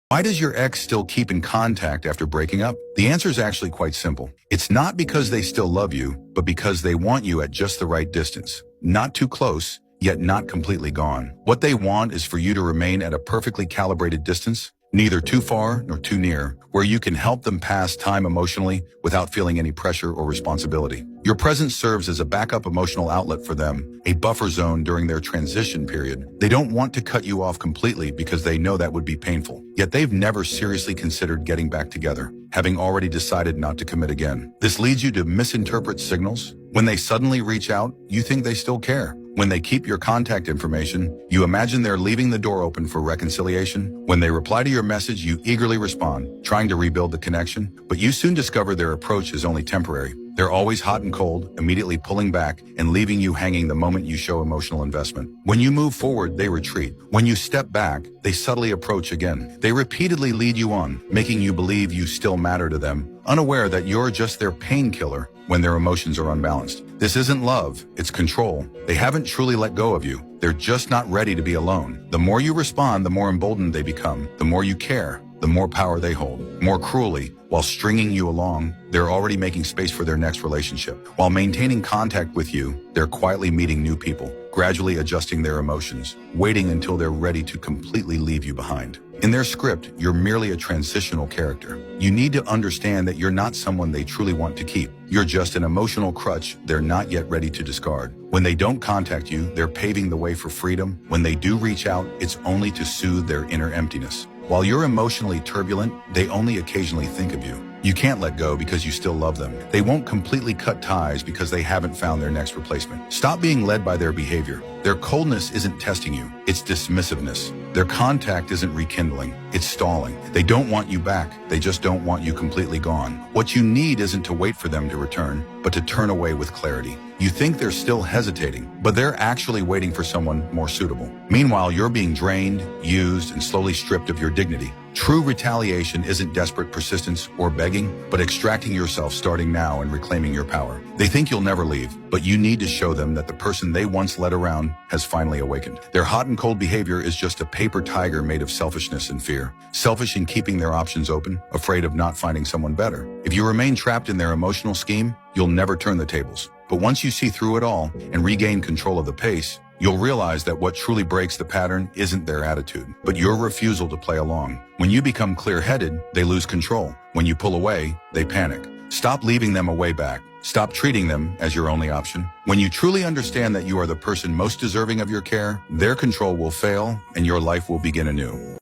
Why does your ex still keep in contact after breaking up? The answer is actually quite simple. It's not because they still love you, but because they want you at just the right distance. Not too close, yet not completely gone. What they want is for you to remain at a perfectly calibrated distance, neither too far nor too near, where you can help them pass time emotionally without feeling any pressure or responsibility. Your presence serves as a backup emotional outlet for them, a buffer zone during their transition period. They don't want to cut you off completely because they know that would be painful. Yet they've never seriously considered getting back together, having already decided not to commit again. This leads you to misinterpret signals. When they suddenly reach out, you think they still care. When they keep your contact information, you imagine they're leaving the door open for reconciliation. When they reply to your message, you eagerly respond, trying to rebuild the connection. But you soon discover their approach is only temporary. They're always hot and cold, immediately pulling back and leaving you hanging the moment you show emotional investment. When you move forward, they retreat. When you step back, they subtly approach again. They repeatedly lead you on, making you believe you still matter to them, unaware that you're just their painkiller when their emotions are unbalanced. This isn't love, it's control. They haven't truly let go of you. They're just not ready to be alone. The more you respond, the more emboldened they become. The more you care, the more power they hold. More cruelly, while stringing you along, they're already making space for their next relationship. While maintaining contact with you, they're quietly meeting new people, gradually adjusting their emotions, waiting until they're ready to completely leave you behind. In their script, you're merely a transitional character. You need to understand that you're not someone they truly want to keep. You're just an emotional crutch they're not yet ready to discard. When they don't contact you, they're paving the way for freedom. When they do reach out, it's only to soothe their inner emptiness. While you're emotionally turbulent, they only occasionally think of you. You can't let go because you still love them. They won't completely cut ties because they haven't found their next replacement. Stop being led by their behavior. Their coldness isn't testing you, it's dismissiveness. Their contact isn't rekindling, it's stalling. They don't want you back, they just don't want you completely gone. What you need isn't to wait for them to return, but to turn away with clarity. You think they're still hesitating, but they're actually waiting for someone more suitable. Meanwhile, you're being drained, used, and slowly stripped of your dignity. True retaliation isn't desperate persistence or begging, but extracting yourself starting now and reclaiming your power. They think you'll never leave, but you need to show them that the person they once led around has finally awakened. Their hot and cold behavior is just a paper tiger made of selfishness and fear. Selfish in keeping their options open, afraid of not finding someone better. If you remain trapped in their emotional scheme, you'll never turn the tables. But once you see through it all and regain control of the pace, you'll realize that what truly breaks the pattern isn't their attitude, but your refusal to play along. When you become clear-headed, they lose control. When you pull away, they panic. Stop leaving them a way back. Stop treating them as your only option. When you truly understand that you are the person most deserving of your care, their control will fail and your life will begin anew.